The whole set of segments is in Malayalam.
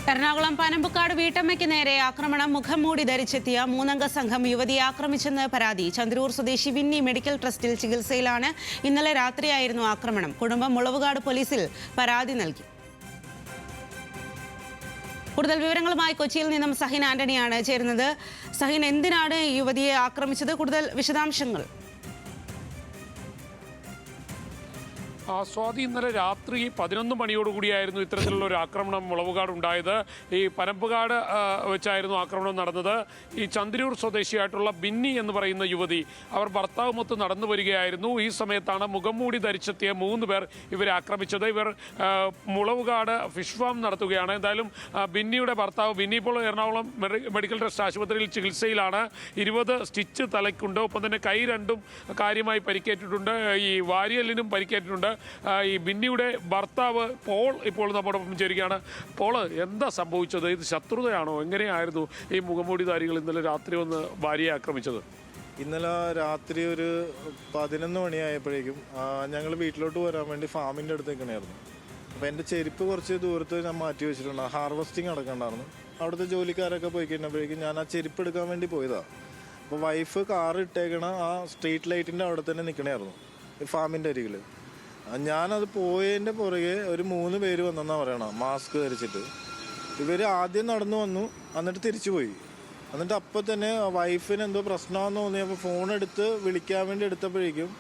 എറണാകുളം പനമ്പുക്കാട് വീട്ടമ്മയ്ക്ക് നേരെ ആക്രമണം. മുഖം മൂടി ധരിച്ചെത്തിയ മൂന്നംഗ സംഘം യുവതിയെ ആക്രമിച്ചെന്ന് പരാതി. ചന്ദ്രൂർ സ്വദേശി വിന്നി മെഡിക്കൽ ട്രസ്റ്റിൽ ചികിത്സയിലാണ്. ഇന്നലെ രാത്രിയായിരുന്നു ആക്രമണം. കുടുംബം മുളവുകാട് പോലീസിൽ പരാതി നൽകി. കൂടുതൽ വിവരങ്ങളുമായി കൊച്ചിയിൽ നിന്നും സഹിൻ ആന്റണിയാണ് ചേരുന്നത്. സഹിൻ, എന്തിനാണ് യുവതിയെ ആക്രമിച്ചത്? കൂടുതൽ വിശദാംശങ്ങൾ. സ്വാതി, ഇന്നലെ രാത്രി 11 മണിയോടുകൂടിയായിരുന്നു ഇത്തരത്തിലുള്ള ഒരു ആക്രമണം മുളവുകാട് ഉണ്ടായത്. ഈ പനമ്പുകാട് വെച്ചായിരുന്നു ആക്രമണം നടന്നത്. ഈ ചന്ദ്രൂർ സ്വദേശിയായിട്ടുള്ള ബിന്നി എന്ന് പറയുന്ന യുവതി അവർ ഭർത്താവുമൊത്ത് നടന്നു വരികയായിരുന്നു. ഈ സമയത്താണ് മുഖം മൂടി ധരിച്ചെത്തിയ 3 പേർ ഇവരെ ആക്രമിച്ചത്. ഇവർ മുളവുകാട് ഫിഷ് ഫാം നടത്തുകയാണ്. എന്തായാലും ബിന്നിയുടെ ഭർത്താവ് ബിന്നി ഇപ്പോൾ എറണാകുളം മെഡിക്കൽ ട്രസ്റ്റ് ആശുപത്രിയിൽ ചികിത്സയിലാണ്. 20 സ്റ്റിച്ച് തലയ്ക്കുണ്ട്. ഒപ്പം തന്നെ കൈ രണ്ടും കാര്യമായി പരിക്കേറ്റിട്ടുണ്ട്. ഈ വാരിയലിനും പരിക്കേറ്റിട്ടുണ്ട്. ഈ ബിന്നിയുടെ ഭർത്താവ് പോൾ ഇപ്പോൾ നമ്മോടൊപ്പം ചേരുകയാണ്. പോള്, എന്താ സംഭവിച്ചത്? ഇത് ശത്രുതയാണോ? എങ്ങനെയായിരുന്നു ഈ മുഖംമൂടിധാരികൾ ഇന്നലെ രാത്രി ഒന്ന് ഭാര്യയെ ആക്രമിച്ചത്? ഇന്നലെ രാത്രി ഒരു 11 മണിയായപ്പോഴേക്കും ഞങ്ങൾ വീട്ടിലോട്ട് വരാൻ വേണ്ടി ഫാമിൻ്റെ അടുത്ത് നിൽക്കണമായിരുന്നു. അപ്പോൾ എൻ്റെ ചെരുപ്പ് കുറച്ച് ദൂരത്ത് ഞാൻ മാറ്റി വെച്ചിട്ടുണ്ട്. ഹാർവസ്റ്റിംഗ് നടക്കണ്ടായിരുന്നു. അവിടുത്തെ ജോലിക്കാരൊക്കെ പോയി കഴിഞ്ഞപ്പോഴേക്കും ഞാൻ ആ ചെരുപ്പ് എടുക്കാൻ വേണ്ടി പോയതാണ്. അപ്പോൾ വൈഫ് കാർ ഇട്ടേക്കണ ആ സ്ട്രീറ്റ് ലൈറ്റിൻ്റെ അവിടെ തന്നെ നിൽക്കണമായിരുന്നു, ഫാമിൻ്റെ അരികിൽ. ഞാനത് പോയതിൻ്റെ പുറകെ ഒരു 3 പേര് വന്നെന്നാണ് പറയണം, മാസ്ക് ധരിച്ചിട്ട്. ഇവർ ആദ്യം നടന്നു വന്നു, എന്നിട്ട് തിരിച്ചു പോയി. എന്നിട്ട് അപ്പോൾ തന്നെ വൈഫിന് എന്തോ പ്രശ്നമാണെന്ന് തോന്നിയപ്പോൾ ഫോൺ എടുത്ത് വിളിക്കാൻ വേണ്ടി എടുത്തപ്പോഴേക്കും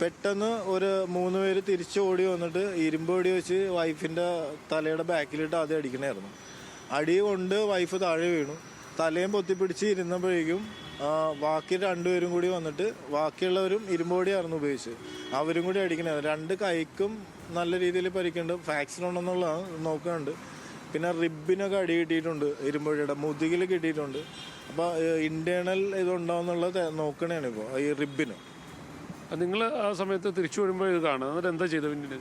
പെട്ടെന്ന് ഒരു 3 പേര് തിരിച്ച് ഓടി വന്നിട്ട് ഇരുമ്പൊടി വെച്ച് വൈഫിൻ്റെ തലയുടെ ബാക്കിലിട്ട് ആദ്യം അടിക്കണമായിരുന്നു. അടി കൊണ്ട് വൈഫ് താഴെ വീണു. തലയും പൊത്തിപ്പിടിച്ച് ഇരുന്നപ്പോഴേക്കും ബാക്കി 2 പേരും കൂടി വന്നിട്ട്, ബാക്കിയുള്ളവരും ഇരുമ്പോടിയായിരുന്നു ഉപയോഗിച്ച്, അവരും കൂടി അടിക്കണേ. 2 കൈക്കും നല്ല രീതിയിൽ പരിക്കുന്നുണ്ട്. വാക്സിൻ ഉണ്ടെന്നുള്ളതാണ് നോക്കുന്നുണ്ട്. പിന്നെ റിബിനൊക്കെ അടി കിട്ടിയിട്ടുണ്ട്, ഇരുമ്പോടിയുടെ മുതുകിൽ കിട്ടിയിട്ടുണ്ട്. അപ്പോൾ ഇന്റേണൽ ഇതുണ്ടാവുന്നുള്ളത് നോക്കണേണ് ഇപ്പോൾ ഈ റിബിന്. നിങ്ങൾ ആ സമയത്ത് തിരിച്ചു വരുമ്പോൾ ഇത് കാണുക, എന്നിട്ട് എന്താ ചെയ്തത്? പിന്നീട്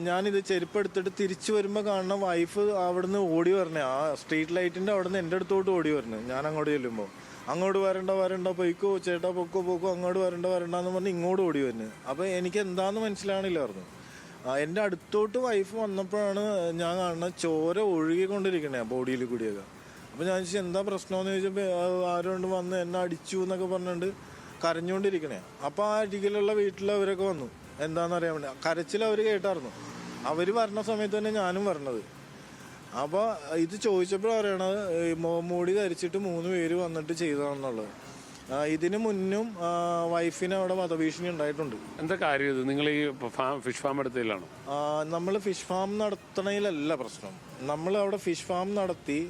ഞാനിത് ചെരുപ്പ് എടുത്തിട്ട് തിരിച്ചു വരുമ്പോൾ കാണുന്ന വൈഫ് അവിടുന്ന് ഓടി വരണേ, ആ സ്ട്രീറ്റ് ലൈറ്റിൻ്റെ അവിടുന്ന് എൻ്റെ അടുത്തോട്ട് ഓടി വരണേ. ഞാൻ അങ്ങോട്ട് ചെല്ലുമ്പോൾ അങ്ങോട്ട് വരണ്ട പൊയ്ക്കോ ചേട്ടാ, പൊക്കോ അങ്ങോട്ട് വരണ്ട എന്ന് പറഞ്ഞ് ഇങ്ങോട്ട് ഓടി വരുന്നത്. അപ്പോൾ എനിക്ക് എന്താണെന്ന് മനസ്സിലാവണില്ലായിരുന്നു. എൻ്റെ അടുത്തോട്ട് വൈഫ് വന്നപ്പോഴാണ് ഞാൻ കാണുന്നത് ചോര ഒഴുകിക്കൊണ്ടിരിക്കണേ ബോഡിയിൽ കൂടിയൊക്കെ. അപ്പോൾ ഞാൻ ചോദിച്ചാൽ എന്താ പ്രശ്നമെന്ന് ചോദിച്ചപ്പോൾ ആരോണ്ട് വന്ന് എന്നെ അടിച്ചു എന്നൊക്കെ പറഞ്ഞുകൊണ്ട് കരഞ്ഞുകൊണ്ടിരിക്കണേ. അപ്പോൾ ആ അരികിലുള്ള വീട്ടിലവരൊക്കെ വന്നു, എന്താണെന്നറിയാൻ വേണ്ടി. കരച്ചിൽ അവർ കേട്ടായിരുന്നു. അവർ വരണ സമയത്ത് തന്നെ ഞാനും വരണത്. അപ്പോൾ ഇത് ചോദിച്ചപ്പോൾ പറയണത് മൂടി ധരിച്ചിട്ട് 3 പേര് വന്നിട്ട് ചെയ്തതാണെന്നുള്ളത്. ഇതിന് മുന്നും വൈഫിന് അവിടെ വധഭീഷണി ഉണ്ടായിട്ടുണ്ട്. എന്താ കാര്യം ഇത്? നിങ്ങൾ ഈ ഫിഷ് ഫാം എടുത്തതിലാണോ? നമ്മൾ ഫിഷ് ഫാം നടത്തണതിലല്ല പ്രശ്നം. നമ്മൾ അവിടെ ഫിഷ് ഫാം നടത്തി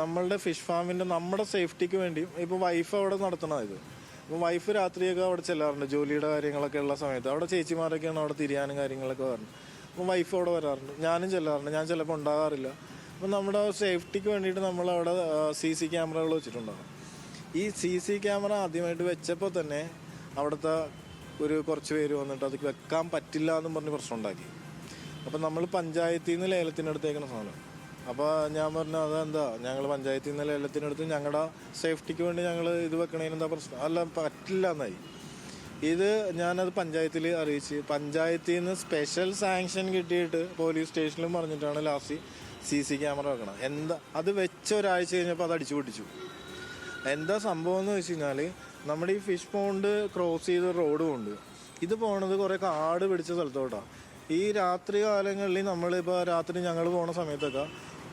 നമ്മളുടെ ഫിഷ് ഫാമിൻ്റെ നമ്മുടെ സേഫ്റ്റിക്ക് വേണ്ടി ഇപ്പോൾ വൈഫ് അവിടെ നടത്തണത്. ഇത് അപ്പോൾ വൈഫ് രാത്രിയൊക്കെ അവിടെ ചെല്ലാറുണ്ട്, ജോലിയുടെ കാര്യങ്ങളൊക്കെ ഉള്ള സമയത്ത്. അവിടെ ചേച്ചിമാരൊക്കെയാണ് അവിടെ തിരിയാനും കാര്യങ്ങളൊക്കെ വരുന്നത്. അപ്പോൾ വൈഫ് അവിടെ വരാറുണ്ട്, ഞാനും ചെല്ലാറുണ്ട്. ഞാൻ ചിലപ്പോൾ ഉണ്ടാകാറില്ല. അപ്പോൾ നമ്മുടെ സേഫ്റ്റിക്ക് വേണ്ടിയിട്ട് നമ്മളവിടെ CC ക്യാമറകൾ വെച്ചിട്ടുണ്ടാകും. ഈ CC ക്യാമറ ആദ്യമായിട്ട് വെച്ചപ്പോൾ തന്നെ അവിടുത്തെ കുറച്ച് പേര് വന്നിട്ട് അത് വെക്കാൻ പറ്റില്ല എന്നും പറഞ്ഞ് പ്രശ്നം ഉണ്ടാക്കി. അപ്പോൾ നമ്മൾ പഞ്ചായത്തിൽ നിന്ന് ലേലത്തിനെടുത്തേക്കുന്ന സാധനം. അപ്പോൾ ഞാൻ പറഞ്ഞു അതെന്താ, ഞങ്ങൾ പഞ്ചായത്തിൽ നിന്ന് ലേലത്തിനെടുത്ത് ഞങ്ങളുടെ സേഫ്റ്റിക്ക് വേണ്ടി ഞങ്ങൾ ഇത് വെക്കണതിന് എന്താ പ്രശ്നം? അല്ല, പറ്റില്ല എന്നായി. ഇത് ഞാനത് പഞ്ചായത്തിൽ അറിയിച്ച്, പഞ്ചായത്തിൽ നിന്ന് സ്പെഷ്യൽ സാങ്ഷൻ കിട്ടിയിട്ട് പോലീസ് സ്റ്റേഷനിലും പറഞ്ഞിട്ടാണ് ലാസ്റ്റ് CC ക്യാമറ വെക്കണം. എന്താ അത് വെച്ച ഒരാഴ്ച കഴിഞ്ഞപ്പോൾ അത് അടിച്ചു പൊട്ടിച്ചു. എന്താ സംഭവം എന്ന് വെച്ച് കഴിഞ്ഞാൽ, നമ്മുടെ ഈ ഫിഷ് പോണ്ട് ക്രോസ് ചെയ്ത റോഡും ഉണ്ട്. ഇത് പോണത് കുറേ കാട് പിടിച്ച സ്ഥലത്തോട്ടാണ്. ഈ രാത്രി കാലങ്ങളിൽ നമ്മളിപ്പോൾ രാത്രി ഞങ്ങൾ പോണ സമയത്തൊക്കെ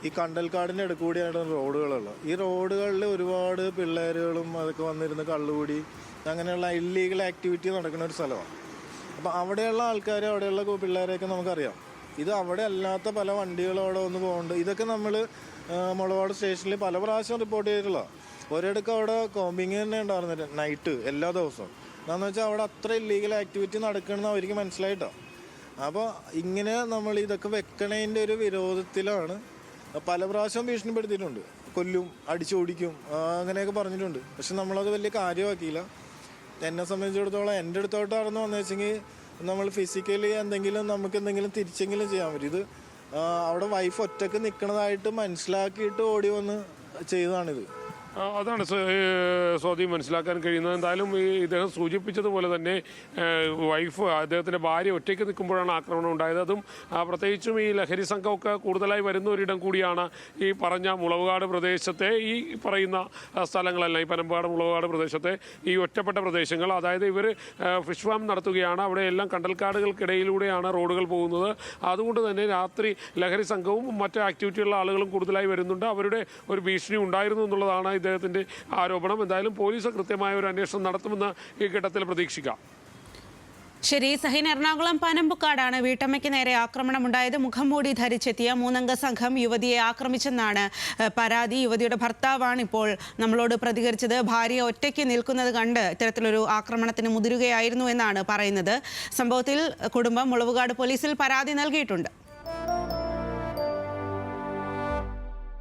ഈ കണ്ടൽക്കാടിൻ്റെ ഇടയ്ക്ക് കൂടിയാണ് റോഡുകളുള്ളത്. ഈ റോഡുകളിൽ ഒരുപാട് പിള്ളേരുകളും അതൊക്കെ വന്നിരുന്ന് കള്ളുകൂടി അങ്ങനെയുള്ള ഇല്ലീഗൽ ആക്ടിവിറ്റി നടക്കുന്ന ഒരു സ്ഥലമാണ്. അപ്പോൾ അവിടെയുള്ള ആൾക്കാർ, അവിടെയുള്ള പിള്ളേരെയൊക്കെ നമുക്കറിയാം. ഇത് അവിടെ അല്ലാത്ത പല വണ്ടികളും അവിടെ ഒന്ന് പോകുന്നുണ്ട്. ഇതൊക്കെ നമ്മൾ മുളവാട് സ്റ്റേഷനിൽ പല പ്രാവശ്യം റിപ്പോർട്ട് ചെയ്തിട്ടുള്ള. ഒരിടയ്ക്ക് അവിടെ കോമ്പിങ് തന്നെ ഉണ്ടായിരുന്നില്ല നൈറ്റ് എല്ലാ ദിവസവും. എന്താണെന്ന് വെച്ചാൽ അവിടെ അത്ര ഇല്ലീഗൽ ആക്ടിവിറ്റി നടക്കണമെന്ന് അവർക്ക് മനസ്സിലായിട്ടോ. അപ്പോൾ ഇങ്ങനെ നമ്മൾ ഇതൊക്കെ വെക്കണതിൻ്റെ ഒരു വിരോധത്തിലാണ് പല പ്രാവശ്യം ഭീഷണിപ്പെടുത്തിയിട്ടുണ്ട്. കൊല്ലും, അടിച്ചോടിക്കും, അങ്ങനെയൊക്കെ പറഞ്ഞിട്ടുണ്ട്. പക്ഷെ നമ്മളത് വലിയ കാര്യമാക്കിയില്ല. എന്നെ സംബന്ധിച്ചിടത്തോളം എൻ്റെ അടുത്തോട്ടാണെന്ന് വന്നു വെച്ചെങ്കിൽ നമ്മൾ ഫിസിക്കലി നമുക്ക് എന്തെങ്കിലും തിരിച്ചെങ്കിലും ചെയ്യാൻ പറ്റും. ഇത് അവിടെ വൈഫ് ഒറ്റക്ക് നിൽക്കണതായിട്ട് മനസ്സിലാക്കിയിട്ട് ഓടി വന്ന് ചെയ്തതാണിത്. അതാണ് സ്വാതി മനസ്സിലാക്കാൻ കഴിയുന്നത്. എന്തായാലും ഈ ഇദ്ദേഹം സൂചിപ്പിച്ചതുപോലെ തന്നെ വൈഫ് അദ്ദേഹത്തിൻ്റെ ഭാര്യ ഒറ്റയ്ക്ക് നിൽക്കുമ്പോഴാണ് ആക്രമണം ഉണ്ടായത്. അതും പ്രത്യേകിച്ചും ഈ ലഹരി സംഘമൊക്കെ കൂടുതലായി വരുന്ന ഒരിടം കൂടിയാണ് ഈ പറഞ്ഞ മുളവുകാട് പ്രദേശത്തെ ഈ പറയുന്ന സ്ഥലങ്ങളെല്ലാം, ഈ പനമ്പുകാട് മുളവുകാട് പ്രദേശത്തെ ഈ ഒറ്റപ്പെട്ട പ്രദേശങ്ങൾ. അതായത് ഇവർ ഫിഷ് ഫാം നടത്തുകയാണ്. അവിടെ എല്ലാം കണ്ടൽക്കാടുകൾക്കിടയിലൂടെയാണ് റോഡുകൾ പോകുന്നത്. അതുകൊണ്ട് തന്നെ രാത്രി ലഹരി സംഘവും മറ്റ് ആക്ടിവിറ്റിയുള്ള ആളുകളും കൂടുതലായി വരുന്നുണ്ട്. അവരുടെ ഒരു ഭീഷണി ഉണ്ടായിരുന്നു എന്നുള്ളതാണ് ഇദ്ദേഹത്തിൻ്റെ ആരോപണം. എന്തായാലും പോലീസ് കൃത്യമായ ഒരു അന്വേഷണം നടത്തുമെന്ന് ഈ ഘട്ടത്തിൽ പ്രതീക്ഷിക്കാം. ശരി സഹീൻ, എറണാകുളം പനമ്പുക്കാടാണ് വീട്ടമ്മയ്ക്ക് നേരെ ആക്രമണമുണ്ടായത്. മുഖം മൂടി ധരിച്ചെത്തിയ 3 അംഗ സംഘം യുവതിയെ ആക്രമിച്ചെന്നാണ് പരാതി. യുവതിയുടെ ഭർത്താവാണ് ഇപ്പോൾ നമ്മളോട് പ്രതികരിച്ചത്. ഭാര്യ ഒറ്റയ്ക്ക് നിൽക്കുന്നത് കണ്ട് ഇത്തരത്തിലൊരു ആക്രമണത്തിന് മുതിരുകയായിരുന്നു എന്നാണ് പറയുന്നത്. സംഭവത്തിൽ കുടുംബം മുളവുകാട് പോലീസിൽ പരാതി നൽകിയിട്ടുണ്ട്.